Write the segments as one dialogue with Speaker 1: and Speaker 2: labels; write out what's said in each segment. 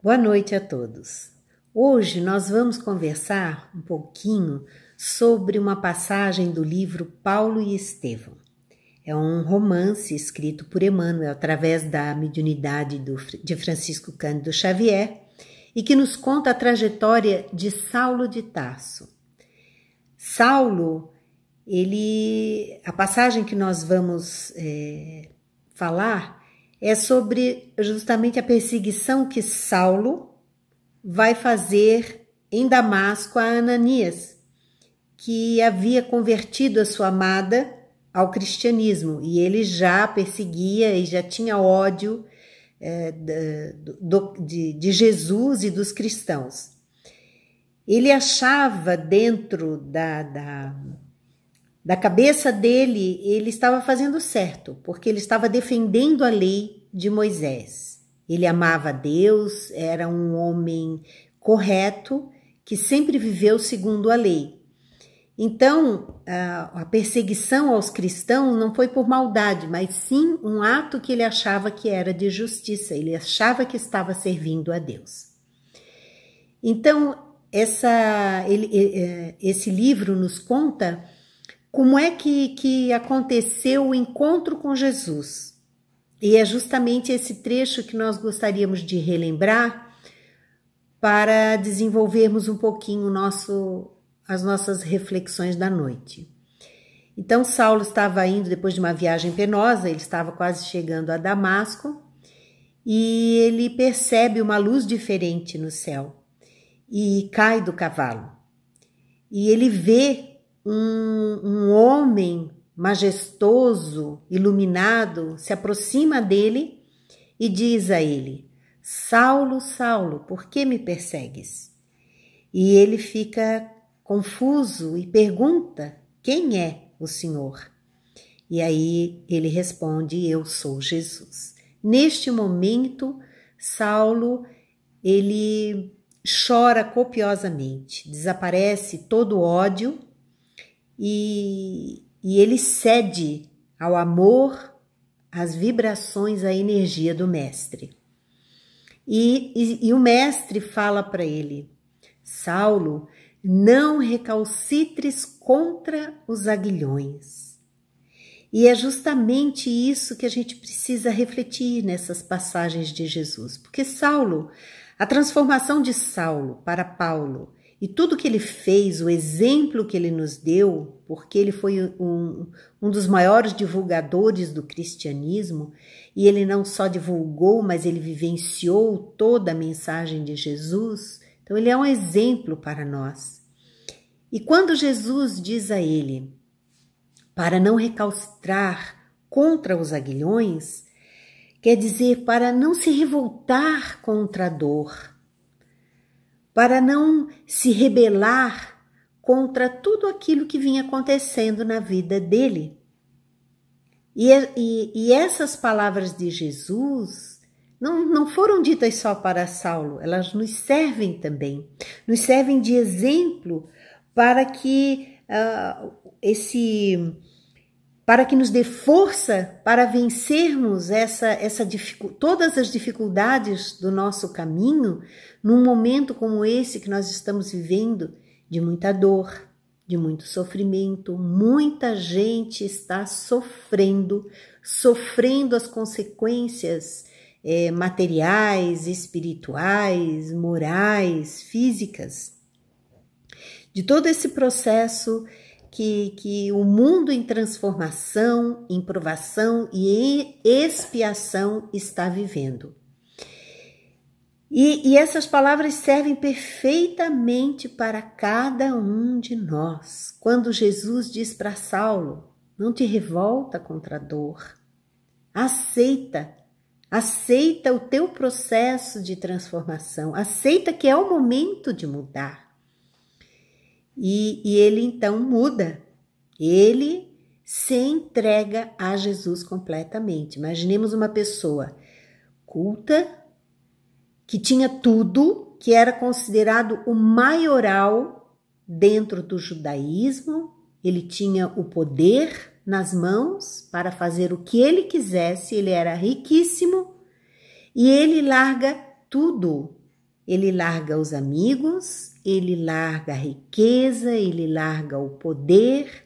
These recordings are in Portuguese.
Speaker 1: Boa noite a todos. Hoje nós vamos conversar um pouquinho sobre uma passagem do livro Paulo e Estevão. É um romance escrito por Emmanuel através da mediunidade de Francisco Cândido Xavier e que nos conta a trajetória de Saulo de Tarso. Saulo, a passagem que nós vamos falar é sobre justamente a perseguição que Saulo vai fazer em Damasco a Ananias, que havia convertido a sua amada ao cristianismo, e ele já perseguia e já tinha ódio de Jesus e dos cristãos. Ele achava dentro da cabeça dele, ele estava fazendo certo, porque ele estava defendendo a lei de Moisés. Ele amava a Deus, era um homem correto, que sempre viveu segundo a lei. Então, a perseguição aos cristãos não foi por maldade, mas sim um ato que ele achava que era de justiça, ele achava que estava servindo a Deus. Então, esse livro nos conta como é que aconteceu o encontro com Jesus. E é justamente esse trecho que nós gostaríamos de relembrar para desenvolvermos um pouquinho as nossas reflexões da noite. Então, Saulo estava indo, depois de uma viagem penosa, ele estava quase chegando a Damasco, e ele percebe uma luz diferente no céu, e cai do cavalo. E ele vê um homem majestoso, iluminado, se aproxima dele e diz a ele: Saulo, Saulo, por que me persegues? E ele fica confuso e pergunta: quem é o Senhor? E aí ele responde: eu sou Jesus. Neste momento, Saulo, ele chora copiosamente, desaparece todo o ódio e ele cede ao amor, às vibrações, à energia do mestre. E o mestre fala para ele: Saulo, não recalcitres contra os aguilhões. E é justamente isso que a gente precisa refletir nessas passagens de Jesus. Porque Saulo, a transformação de Saulo para Paulo e tudo que ele fez, o exemplo que ele nos deu, porque ele foi um dos maiores divulgadores do cristianismo, e ele não só divulgou, mas ele vivenciou toda a mensagem de Jesus. Então ele é um exemplo para nós. E quando Jesus diz a ele para não recalcitrar contra os aguilhões, quer dizer para não se revoltar contra a dor, para não se rebelar contra tudo aquilo que vinha acontecendo na vida dele. E essas palavras de Jesus não foram ditas só para Saulo, elas nos servem também, nos servem de exemplo para que nos dê força para vencermos todas as dificuldades do nosso caminho num momento como esse que nós estamos vivendo, de muita dor, de muito sofrimento. Muita gente está sofrendo as consequências materiais, espirituais, morais, físicas, de todo esse processo que o mundo em transformação, em provação e em expiação está vivendo. E essas palavras servem perfeitamente para cada um de nós. Quando Jesus diz para Saulo: não te revolta contra a dor, aceita o teu processo de transformação, aceita que é o momento de mudar. E ele então muda, ele se entrega a Jesus completamente. Imaginemos uma pessoa culta, que tinha tudo, que era considerado o maioral dentro do judaísmo, ele tinha o poder nas mãos para fazer o que ele quisesse, ele era riquíssimo, e ele larga tudo ele larga os amigos, ele larga a riqueza, ele larga o poder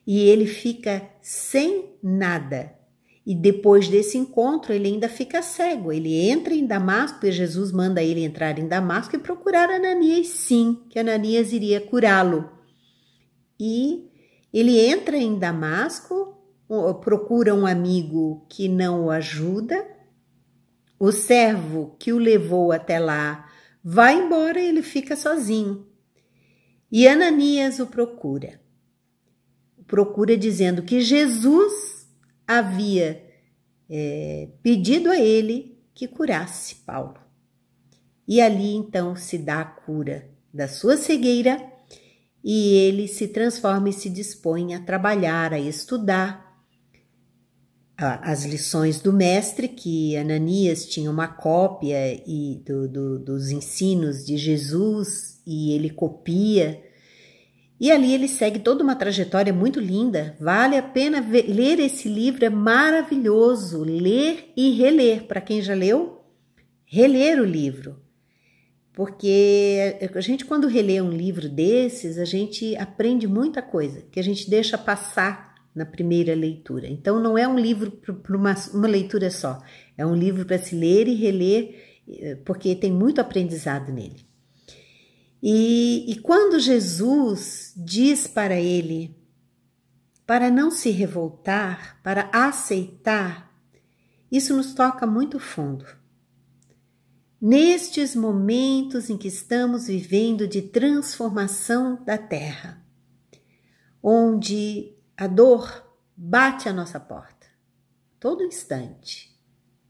Speaker 1: e ele fica sem nada. E depois desse encontro, ele ainda fica cego. Ele entra em Damasco, e Jesus manda ele entrar em Damasco e procurar Ananias, sim, que Ananias iria curá-lo. E ele entra em Damasco, procura um amigo que não o ajuda. O servo que o levou até lá vai embora e ele fica sozinho. E Ananias o procura. Procura dizendo que Jesus havia pedido a ele que curasse Paulo. E ali então se dá a cura da sua cegueira e ele se transforma e se dispõe a trabalhar, a estudar as lições do mestre, que Ananias tinha uma cópia dos ensinos de Jesus e ele copia. E ali ele segue toda uma trajetória muito linda. Vale a pena ler esse livro, é maravilhoso. Ler e reler. Para quem já leu, reler o livro. Porque a gente, quando relê um livro desses, a gente aprende muita coisa que a gente deixa passar na primeira leitura. Então, não é um livro para uma leitura só. É um livro para se ler e reler, porque tem muito aprendizado nele. E quando Jesus diz para ele, para não se revoltar, para aceitar, isso nos toca muito fundo. Nestes momentos em que estamos vivendo de transformação da terra, onde a dor bate à nossa porta, todo instante,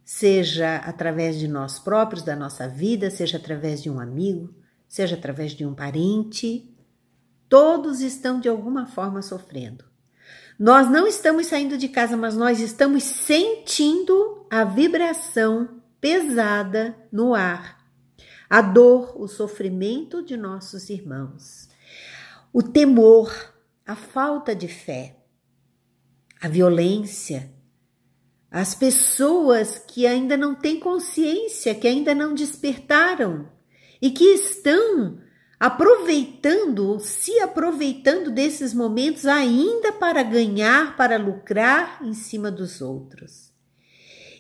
Speaker 1: seja através de nós próprios, da nossa vida, seja através de um amigo, seja através de um parente, todos estão de alguma forma sofrendo. Nós não estamos saindo de casa, mas nós estamos sentindo a vibração pesada no ar, a dor, o sofrimento de nossos irmãos, o temor, a falta de fé, a violência, as pessoas que ainda não têm consciência, que ainda não despertaram, e que estão aproveitando ou se aproveitando desses momentos ainda para ganhar, para lucrar em cima dos outros.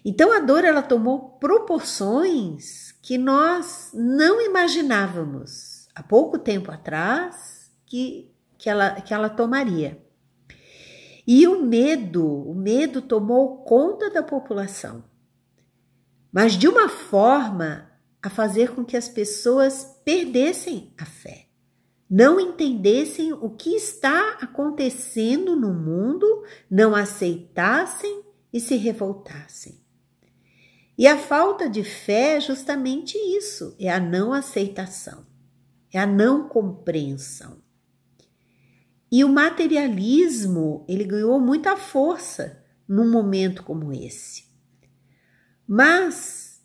Speaker 1: Então a dor ela tomou proporções que nós não imaginávamos há pouco tempo atrás que ela tomaria. E o medo tomou conta da população, mas de uma forma a fazer com que as pessoas perdessem a fé, não entendessem o que está acontecendo no mundo, não aceitassem e se revoltassem. E a falta de fé é justamente isso, é a não aceitação, é a não compreensão. E o materialismo, ele ganhou muita força num momento como esse. Mas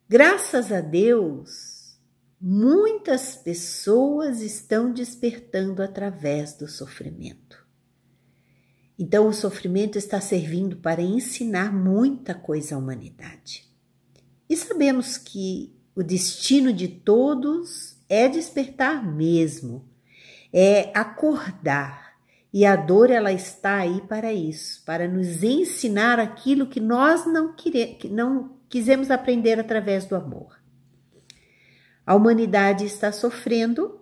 Speaker 1: graças a Deus, muitas pessoas estão despertando através do sofrimento. Então, o sofrimento está servindo para ensinar muita coisa à humanidade. E sabemos que o destino de todos é despertar mesmo, é acordar. E a dor, ela está aí para isso, para nos ensinar aquilo que nós não quisemos aprender através do amor. A humanidade está sofrendo,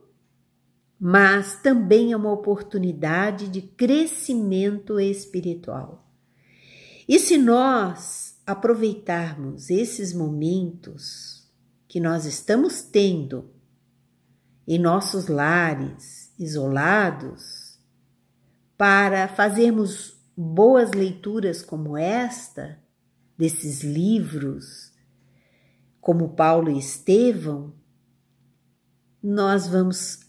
Speaker 1: mas também é uma oportunidade de crescimento espiritual. E se nós aproveitarmos esses momentos que nós estamos tendo em nossos lares, isolados, para fazermos boas leituras como esta, desses livros, como Paulo e Estevão, nós vamos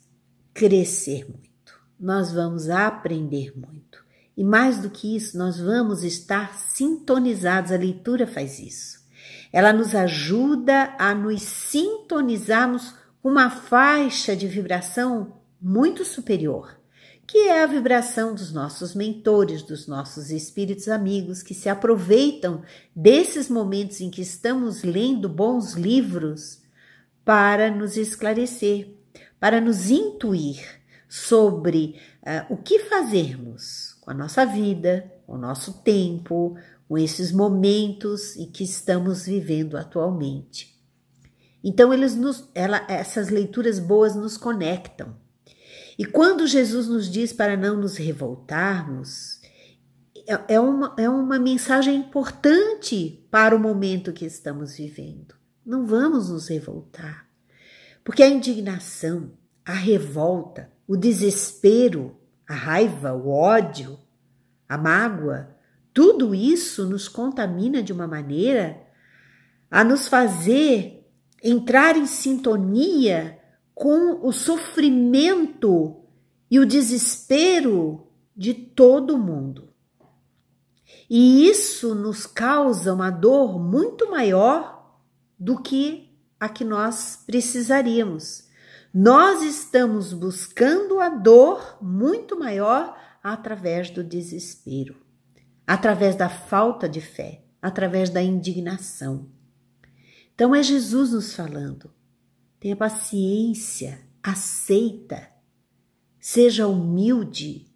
Speaker 1: crescer muito, nós vamos aprender muito. E mais do que isso, nós vamos estar sintonizados, a leitura faz isso. Ela nos ajuda a nos sintonizarmos com uma faixa de vibração muito superior, que é a vibração dos nossos mentores, dos nossos espíritos amigos, que se aproveitam desses momentos em que estamos lendo bons livros para nos esclarecer, para nos intuir sobre o que fazermos com a nossa vida, com o nosso tempo, com esses momentos em que estamos vivendo atualmente. Então, essas leituras boas nos conectam. E quando Jesus nos diz para não nos revoltarmos, é uma mensagem importante para o momento que estamos vivendo. Não vamos nos revoltar, porque a indignação, a revolta, o desespero, a raiva, o ódio, a mágoa, tudo isso nos contamina de uma maneira a nos fazer entrar em sintonia com o sofrimento e o desespero de todo mundo. E isso nos causa uma dor muito maior do que a que nós precisaríamos. Nós estamos buscando a dor muito maior através do desespero, através da falta de fé, através da indignação. Então é Jesus nos falando. Tenha paciência, aceita, seja humilde,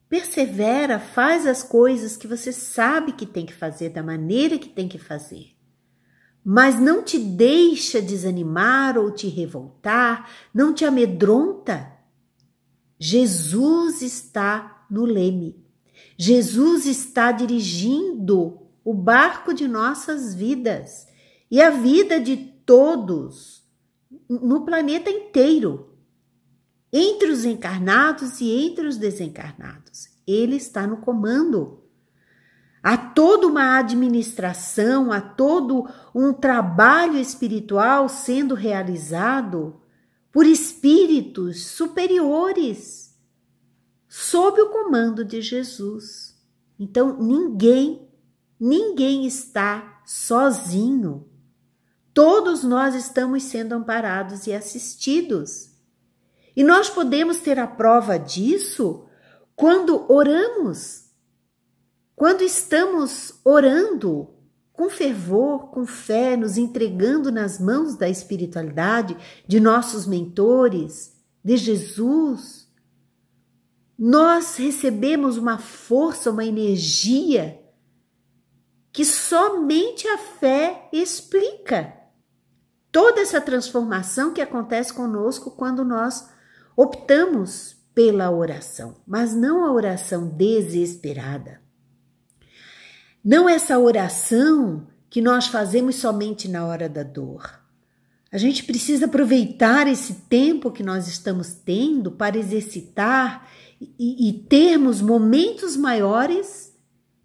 Speaker 1: persevera, faz as coisas que você sabe que tem que fazer, da maneira que tem que fazer. Mas não te deixa desanimar ou te revoltar, não te amedronta. Jesus está no leme. Jesus está dirigindo o barco de nossas vidas e a vida de todos no planeta inteiro, entre os encarnados e entre os desencarnados. Ele está no comando. Há toda uma administração, há todo um trabalho espiritual sendo realizado por espíritos superiores, sob o comando de Jesus. Então, ninguém está sozinho. Todos nós estamos sendo amparados e assistidos. E nós podemos ter a prova disso quando oramos. Quando estamos orando com fervor, com fé, nos entregando nas mãos da espiritualidade, de nossos mentores, de Jesus, nós recebemos uma força, uma energia que somente a fé explica. Toda essa transformação que acontece conosco quando nós optamos pela oração, mas não a oração desesperada. Não essa oração que nós fazemos somente na hora da dor. A gente precisa aproveitar esse tempo que nós estamos tendo para exercitar e termos momentos maiores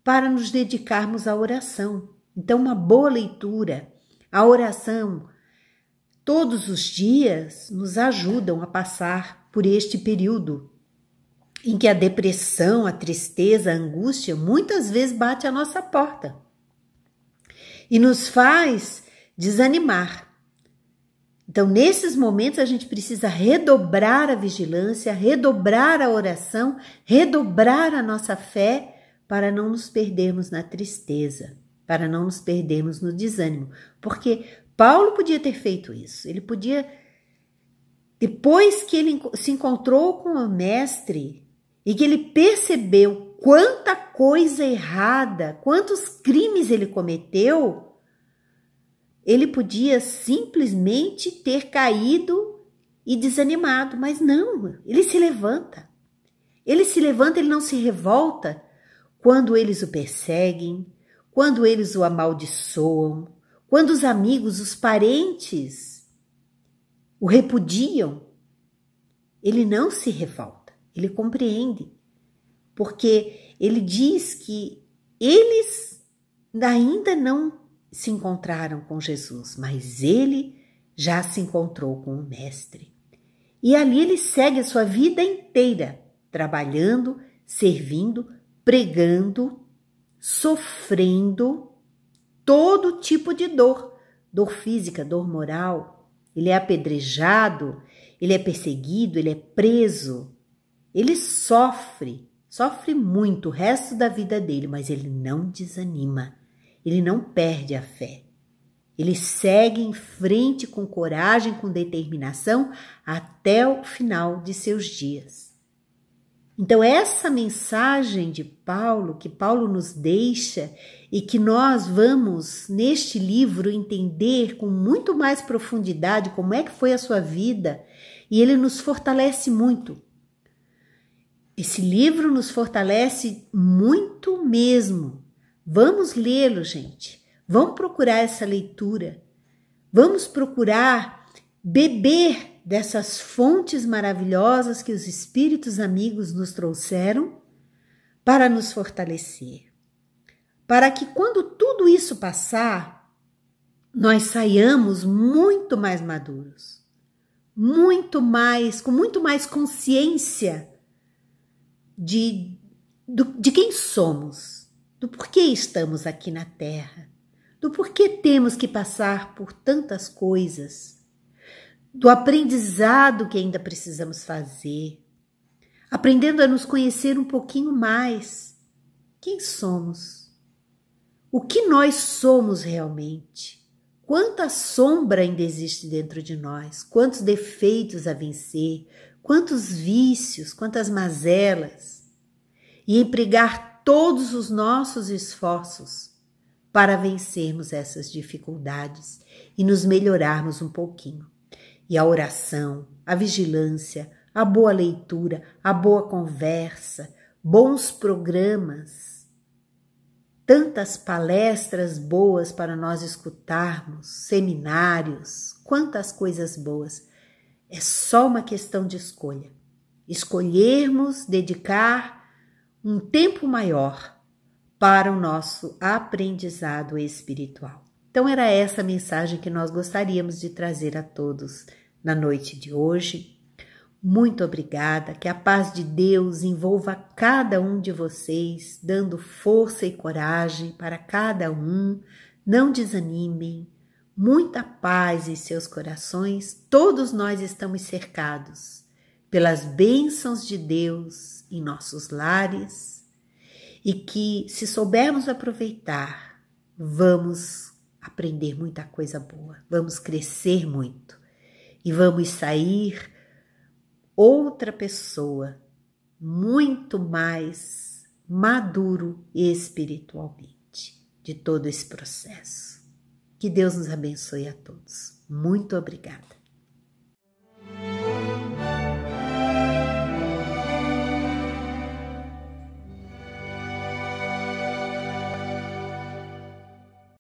Speaker 1: para nos dedicarmos à oração. Então, uma boa leitura, a oração, todos os dias nos ajudam a passar por este período em que a depressão, a tristeza, a angústia muitas vezes bate à nossa porta e nos faz desanimar. Então, nesses momentos, a gente precisa redobrar a vigilância, redobrar a oração, redobrar a nossa fé para não nos perdermos na tristeza, para não nos perdermos no desânimo. Porque Paulo podia ter feito isso, ele podia, depois que ele se encontrou com o mestre, e que ele percebeu quanta coisa errada, quantos crimes ele cometeu, ele podia simplesmente ter caído e desanimado, mas não, ele se levanta. Ele se levanta, ele não se revolta quando eles o perseguem, quando eles o amaldiçoam, quando os amigos, os parentes o repudiam. Ele não se revolta. Ele compreende, porque ele diz que eles ainda não se encontraram com Jesus, mas ele já se encontrou com o Mestre. E ali ele segue a sua vida inteira, trabalhando, servindo, pregando, sofrendo todo tipo de dor, dor física, dor moral. Ele é apedrejado, ele é perseguido, ele é preso. Ele sofre muito o resto da vida dele, mas ele não desanima, ele não perde a fé. Ele segue em frente com coragem, com determinação, até o final de seus dias. Então, essa mensagem de Paulo, que Paulo nos deixa e que nós vamos, neste livro, entender com muito mais profundidade como é que foi a sua vida, e ele nos fortalece muito. Esse livro nos fortalece muito mesmo. Vamos lê-lo, gente. Vamos procurar essa leitura. Vamos procurar beber dessas fontes maravilhosas que os espíritos amigos nos trouxeram para nos fortalecer. Para que quando tudo isso passar, nós saiamos muito mais maduros, com muito mais consciência de quem somos, do porquê estamos aqui na Terra, do porquê temos que passar por tantas coisas, do aprendizado que ainda precisamos fazer, aprendendo a nos conhecer um pouquinho mais. Quem somos? O que nós somos realmente? Quanta sombra ainda existe dentro de nós? Quantos defeitos a vencer? Quantos vícios? Quantas mazelas? E empregar todos os nossos esforços para vencermos essas dificuldades e nos melhorarmos um pouquinho. E a oração, a vigilância, a boa leitura, a boa conversa, bons programas, tantas palestras boas para nós escutarmos, seminários, quantas coisas boas. É só uma questão de escolha. Escolhermos dedicar um tempo maior para o nosso aprendizado espiritual. Então era essa a mensagem que nós gostaríamos de trazer a todos na noite de hoje. Muito obrigada, que a paz de Deus envolva cada um de vocês, dando força e coragem para cada um. Não desanimem, muita paz em seus corações. Todos nós estamos cercados pelas bênçãos de Deus em nossos lares e que, se soubermos aproveitar, vamos aprender muita coisa boa, vamos crescer muito e vamos sair outra pessoa, muito mais maduro espiritualmente de todo esse processo. Que Deus nos abençoe a todos. Muito obrigada.